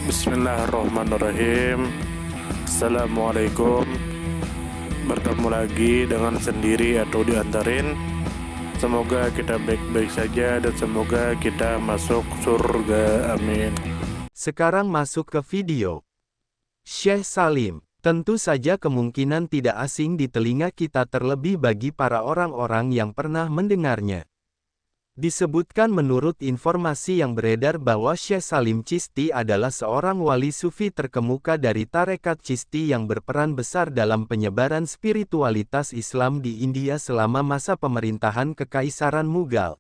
Bismillahirrahmanirrahim. Assalamualaikum. Bertemu lagi dengan sendiri atau diantarin. Semoga kita baik-baik saja dan semoga kita masuk surga. Amin. Sekarang masuk ke video. Syekh Salim, tentu saja kemungkinan tidak asing di telinga kita terlebih bagi para orang-orang yang pernah mendengarnya. Disebutkan menurut informasi yang beredar bahwa Syekh Salim Chishti adalah seorang wali sufi terkemuka dari tarekat Chishti yang berperan besar dalam penyebaran spiritualitas Islam di India selama masa pemerintahan Kekaisaran Mughal.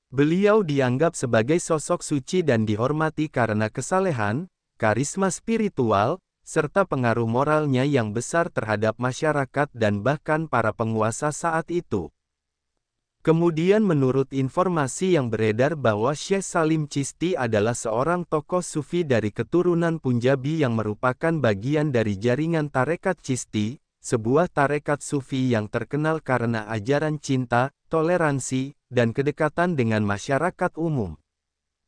Beliau dianggap sebagai sosok suci dan dihormati karena kesalehan, karisma spiritual, serta pengaruh moralnya yang besar terhadap masyarakat dan bahkan para penguasa saat itu. Kemudian menurut informasi yang beredar bahwa Syekh Salim Chishti adalah seorang tokoh sufi dari keturunan Punjabi yang merupakan bagian dari jaringan tarekat Chishti, sebuah tarekat sufi yang terkenal karena ajaran cinta, toleransi, dan kedekatan dengan masyarakat umum.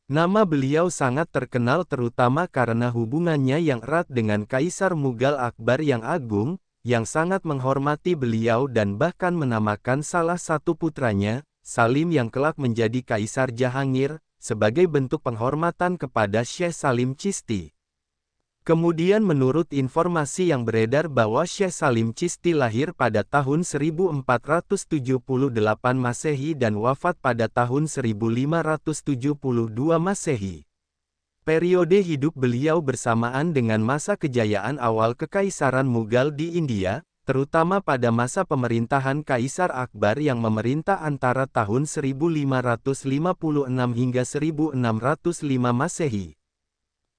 Nama beliau sangat terkenal terutama karena hubungannya yang erat dengan Kaisar Mughal Akbar yang agung, yang sangat menghormati beliau dan bahkan menamakan salah satu putranya, Salim yang kelak menjadi Kaisar Jahangir, sebagai bentuk penghormatan kepada Syekh Salim Chishti. Kemudian menurut informasi yang beredar bahwa Syekh Salim Chishti lahir pada tahun 1478 Masehi dan wafat pada tahun 1572 Masehi. Periode hidup beliau bersamaan dengan masa kejayaan awal Kekaisaran Mughal di India, terutama pada masa pemerintahan Kaisar Akbar yang memerintah antara tahun 1556 hingga 1605 Masehi.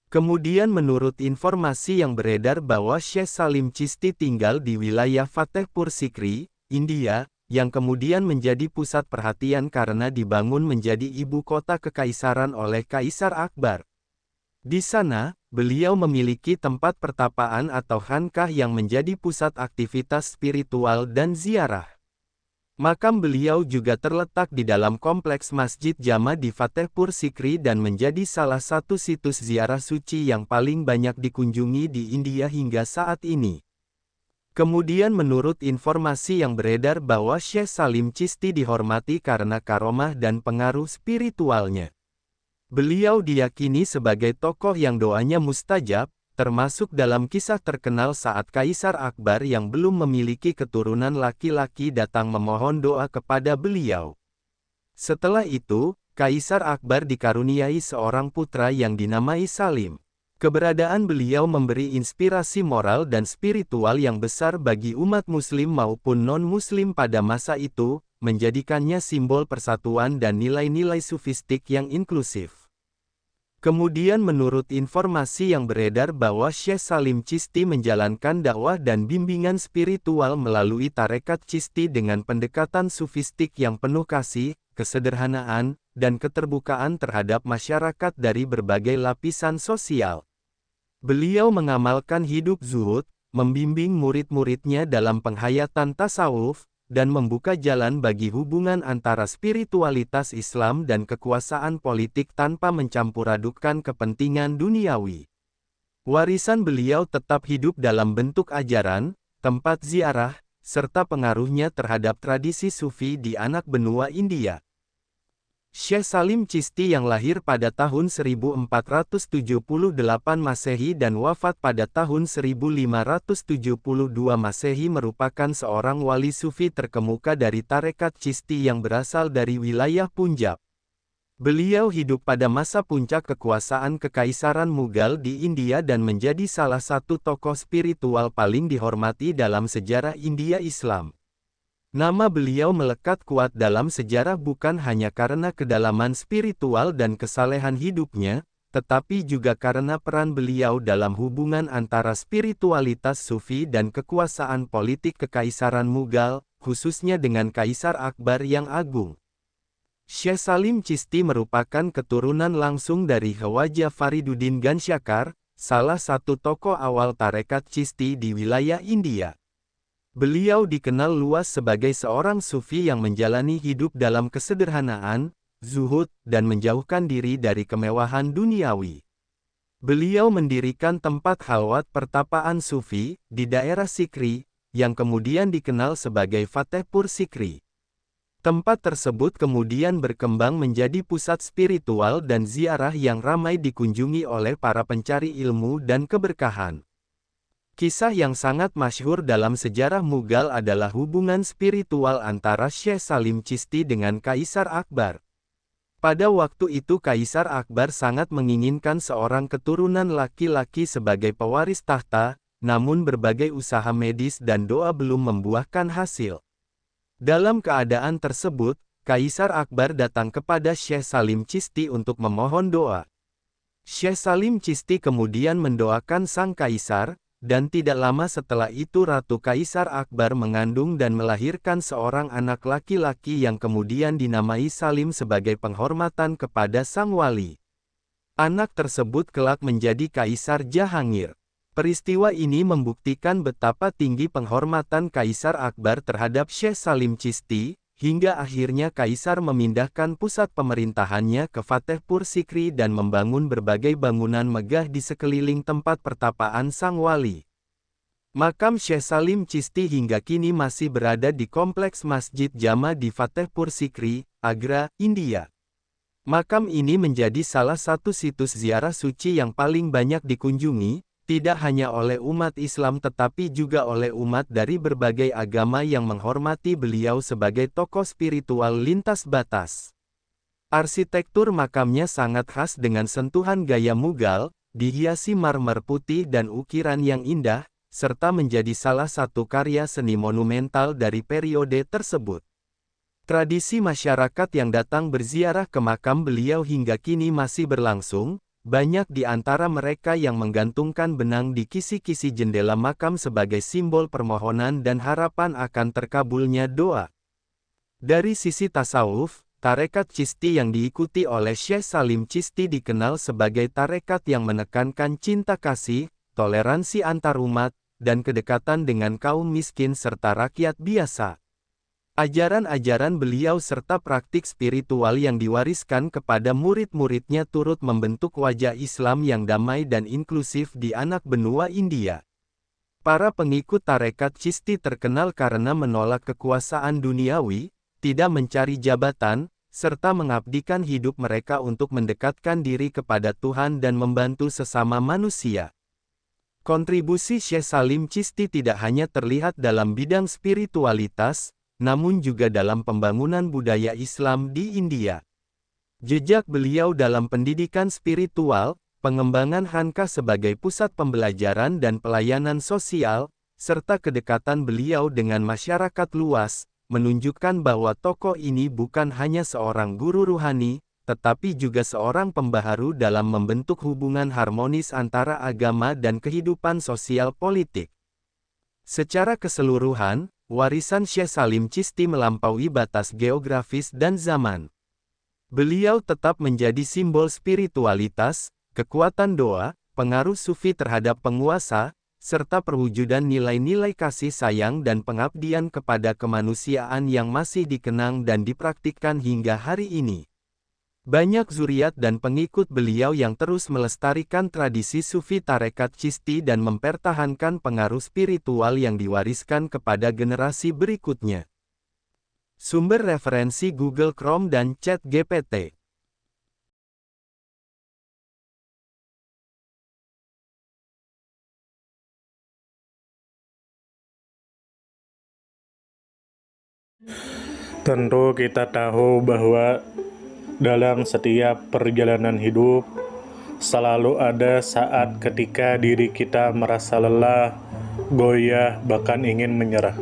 Kemudian menurut informasi yang beredar bahwa Syekh Salim Chishti tinggal di wilayah Fatehpur Sikri, India, yang kemudian menjadi pusat perhatian karena dibangun menjadi ibu kota kekaisaran oleh Kaisar Akbar. Di sana, beliau memiliki tempat pertapaan atau khankah yang menjadi pusat aktivitas spiritual dan ziarah. Makam beliau juga terletak di dalam kompleks Masjid Jama di Fatehpur Sikri dan menjadi salah satu situs ziarah suci yang paling banyak dikunjungi di India hingga saat ini. Kemudian menurut informasi yang beredar bahwa Syekh Salim Chishti dihormati karena karomah dan pengaruh spiritualnya. Beliau diyakini sebagai tokoh yang doanya mustajab, termasuk dalam kisah terkenal saat Kaisar Akbar yang belum memiliki keturunan laki-laki datang memohon doa kepada beliau. Setelah itu, Kaisar Akbar dikaruniai seorang putra yang dinamai Salim. Keberadaan beliau memberi inspirasi moral dan spiritual yang besar bagi umat muslim maupun non-muslim pada masa itu, menjadikannya simbol persatuan dan nilai-nilai sufistik yang inklusif. Kemudian menurut informasi yang beredar bahwa Syekh Salim Chishti menjalankan dakwah dan bimbingan spiritual melalui tarekat Chishti dengan pendekatan sufistik yang penuh kasih, kesederhanaan, dan keterbukaan terhadap masyarakat dari berbagai lapisan sosial. Beliau mengamalkan hidup zuhud, membimbing murid-muridnya dalam penghayatan tasawuf, dan membuka jalan bagi hubungan antara spiritualitas Islam dan kekuasaan politik tanpa mencampur-adukkan kepentingan duniawi. Warisan beliau tetap hidup dalam bentuk ajaran, tempat ziarah, serta pengaruhnya terhadap tradisi sufi di anak benua India. Syekh Salim Chishti yang lahir pada tahun 1478 Masehi dan wafat pada tahun 1572 Masehi merupakan seorang wali sufi terkemuka dari tarekat Chishti yang berasal dari wilayah Punjab. Beliau hidup pada masa puncak kekuasaan Kekaisaran Mughal di India dan menjadi salah satu tokoh spiritual paling dihormati dalam sejarah India Islam. Nama beliau melekat kuat dalam sejarah bukan hanya karena kedalaman spiritual dan kesalehan hidupnya, tetapi juga karena peran beliau dalam hubungan antara spiritualitas sufi dan kekuasaan politik Kekaisaran Mughal, khususnya dengan Kaisar Akbar yang agung. Syekh Salim Chishti merupakan keturunan langsung dari Khawaja Fariduddin Gansyakar, salah satu tokoh awal tarekat Chishti di wilayah India. Beliau dikenal luas sebagai seorang sufi yang menjalani hidup dalam kesederhanaan, zuhud, dan menjauhkan diri dari kemewahan duniawi. Beliau mendirikan tempat khalwat pertapaan sufi di daerah Sikri, yang kemudian dikenal sebagai Fatehpur Sikri. Tempat tersebut kemudian berkembang menjadi pusat spiritual dan ziarah yang ramai dikunjungi oleh para pencari ilmu dan keberkahan. Kisah yang sangat masyhur dalam sejarah Mughal adalah hubungan spiritual antara Syekh Salim Chishti dengan Kaisar Akbar. Pada waktu itu Kaisar Akbar sangat menginginkan seorang keturunan laki-laki sebagai pewaris tahta, namun berbagai usaha medis dan doa belum membuahkan hasil. Dalam keadaan tersebut, Kaisar Akbar datang kepada Syekh Salim Chishti untuk memohon doa. Syekh Salim Chishti kemudian mendoakan sang kaisar, dan tidak lama setelah itu Ratu Kaisar Akbar mengandung dan melahirkan seorang anak laki-laki yang kemudian dinamai Salim sebagai penghormatan kepada sang wali. Anak tersebut kelak menjadi Kaisar Jahangir. Peristiwa ini membuktikan betapa tinggi penghormatan Kaisar Akbar terhadap Syekh Salim Chishti, hingga akhirnya Kaisar memindahkan pusat pemerintahannya ke Fatehpur Sikri dan membangun berbagai bangunan megah di sekeliling tempat pertapaan sang wali. Makam Syekh Salim Chishti hingga kini masih berada di kompleks Masjid Jama di Fatehpur Sikri, Agra, India. Makam ini menjadi salah satu situs ziarah suci yang paling banyak dikunjungi, tidak hanya oleh umat Islam tetapi juga oleh umat dari berbagai agama yang menghormati beliau sebagai tokoh spiritual lintas batas. Arsitektur makamnya sangat khas dengan sentuhan gaya Mughal, dihiasi marmer putih dan ukiran yang indah, serta menjadi salah satu karya seni monumental dari periode tersebut. Tradisi masyarakat yang datang berziarah ke makam beliau hingga kini masih berlangsung. Banyak di antara mereka yang menggantungkan benang di kisi-kisi jendela makam sebagai simbol permohonan dan harapan akan terkabulnya doa. Dari sisi tasawuf, tarekat Chishti yang diikuti oleh Syekh Salim Chishti dikenal sebagai tarekat yang menekankan cinta kasih, toleransi antarumat, dan kedekatan dengan kaum miskin serta rakyat biasa. Ajaran-ajaran beliau serta praktik spiritual yang diwariskan kepada murid-muridnya turut membentuk wajah Islam yang damai dan inklusif di anak benua India. Para pengikut tarekat Chishti terkenal karena menolak kekuasaan duniawi, tidak mencari jabatan, serta mengabdikan hidup mereka untuk mendekatkan diri kepada Tuhan dan membantu sesama manusia. Kontribusi Syekh Salim Chishti tidak hanya terlihat dalam bidang spiritualitas, namun juga dalam pembangunan budaya Islam di India. Jejak beliau dalam pendidikan spiritual, pengembangan Khanqah sebagai pusat pembelajaran dan pelayanan sosial, serta kedekatan beliau dengan masyarakat luas, menunjukkan bahwa tokoh ini bukan hanya seorang guru ruhani, tetapi juga seorang pembaharu dalam membentuk hubungan harmonis antara agama dan kehidupan sosial politik. Secara keseluruhan, warisan Syekh Salim Chishti melampaui batas geografis dan zaman. Beliau tetap menjadi simbol spiritualitas, kekuatan doa, pengaruh sufi terhadap penguasa, serta perwujudan nilai-nilai kasih sayang dan pengabdian kepada kemanusiaan yang masih dikenang dan dipraktikkan hingga hari ini. Banyak zuriat dan pengikut beliau yang terus melestarikan tradisi sufi tarekat Chishti dan mempertahankan pengaruh spiritual yang diwariskan kepada generasi berikutnya. Sumber referensi Google Chrome dan ChatGPT. Tentu kita tahu bahwa dalam setiap perjalanan hidup, selalu ada saat ketika diri kita merasa lelah, goyah, bahkan ingin menyerah.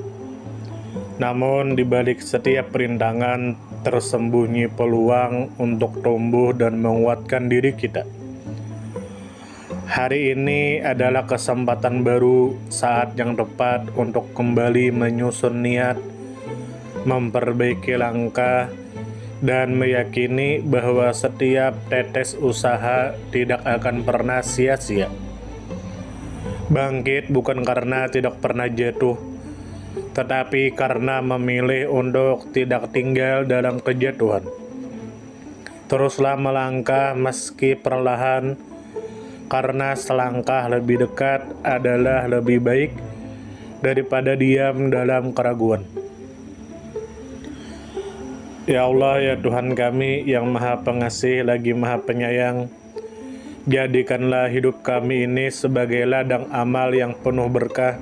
Namun, di balik setiap perintangan, tersembunyi peluang untuk tumbuh dan menguatkan diri kita. Hari ini adalah kesempatan baru, saat yang tepat untuk kembali menyusun niat, memperbaiki langkah, dan meyakini bahwa setiap tetes usaha tidak akan pernah sia-sia. Bangkit bukan karena tidak pernah jatuh, tetapi karena memilih untuk tidak tinggal dalam kejatuhan. Teruslah melangkah meski perlahan, karena selangkah lebih dekat adalah lebih baik daripada diam dalam keraguan. Ya Allah, ya Tuhan kami yang Maha Pengasih lagi Maha Penyayang, jadikanlah hidup kami ini sebagai ladang amal yang penuh berkah.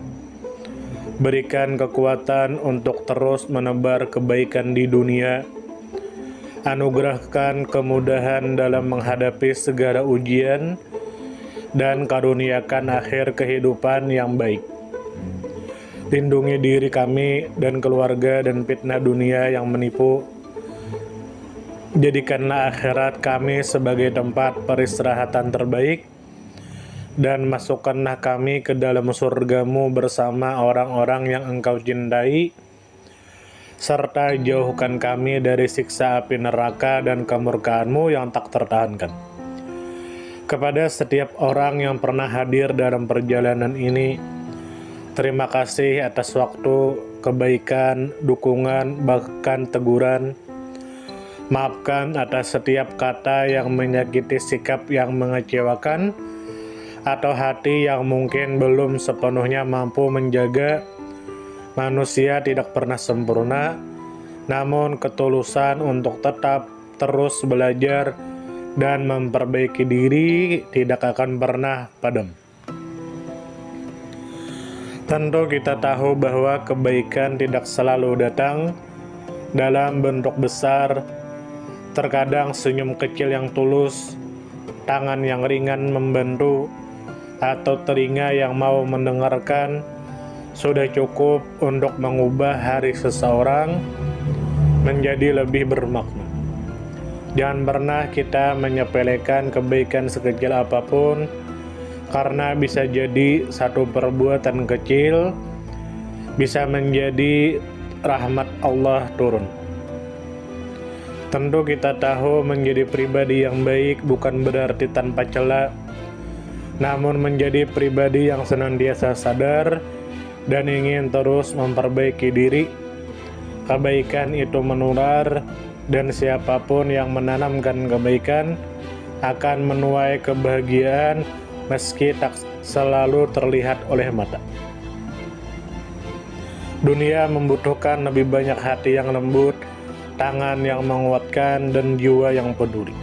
Berikan kekuatan untuk terus menebar kebaikan di dunia. Anugerahkan kemudahan dalam menghadapi segala ujian, dan karuniakan akhir kehidupan yang baik. Lindungi diri kami dan keluarga dan fitnah dunia yang menipu. Jadikanlah akhirat kami sebagai tempat peristirahatan terbaik, dan masukkanlah kami ke dalam surga-Mu bersama orang-orang yang Engkau cintai, serta jauhkan kami dari siksa api neraka dan kemurkaan-Mu yang tak tertahankan. Kepada setiap orang yang pernah hadir dalam perjalanan ini, terima kasih atas waktu, kebaikan, dukungan, bahkan teguran. Maafkan atas setiap kata yang menyakiti, sikap yang mengecewakan, atau hati yang mungkin belum sepenuhnya mampu menjaga. Manusia tidak pernah sempurna, namun ketulusan untuk tetap terus belajar dan memperbaiki diri tidak akan pernah padam. Tentu kita tahu bahwa kebaikan tidak selalu datang dalam bentuk besar. Terkadang senyum kecil yang tulus, tangan yang ringan membantu, atau telinga yang mau mendengarkan sudah cukup untuk mengubah hari seseorang menjadi lebih bermakna. Jangan pernah kita menyepelekan kebaikan sekecil apapun, karena bisa jadi satu perbuatan kecil bisa menjadi rahmat Allah turun. Tentu kita tahu menjadi pribadi yang baik bukan berarti tanpa celah, namun menjadi pribadi yang senantiasa sadar dan ingin terus memperbaiki diri. Kebaikan itu menular, dan siapapun yang menanamkan kebaikan akan menuai kebahagiaan meski tak selalu terlihat oleh mata. Dunia membutuhkan lebih banyak hati yang lembut, tangan yang menguatkan, dan jiwa yang peduli.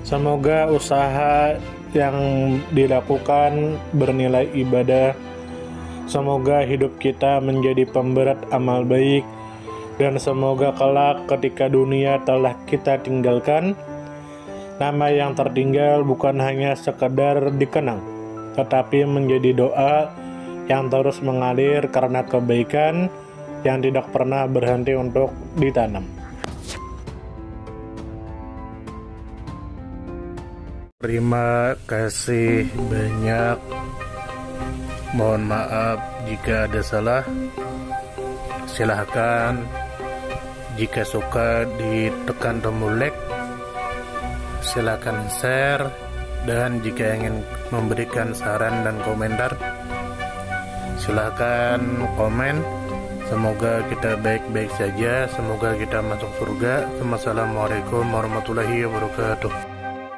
Semoga usaha yang dilakukan bernilai ibadah. Semoga hidup kita menjadi pemberat amal baik, dan semoga kelak ketika dunia telah kita tinggalkan, nama yang tertinggal bukan hanya sekedar dikenang, tetapi menjadi doa yang terus mengalir karena kebaikan yang tidak pernah berhenti untuk ditanam. Terima kasih banyak. Mohon maaf jika ada salah. Silahkan jika suka ditekan tombol like, silahkan share, dan jika ingin memberikan saran dan komentar, silahkan komen. Semoga kita baik-baik saja, semoga kita masuk surga. Wassalamualaikum warahmatullahi wabarakatuh.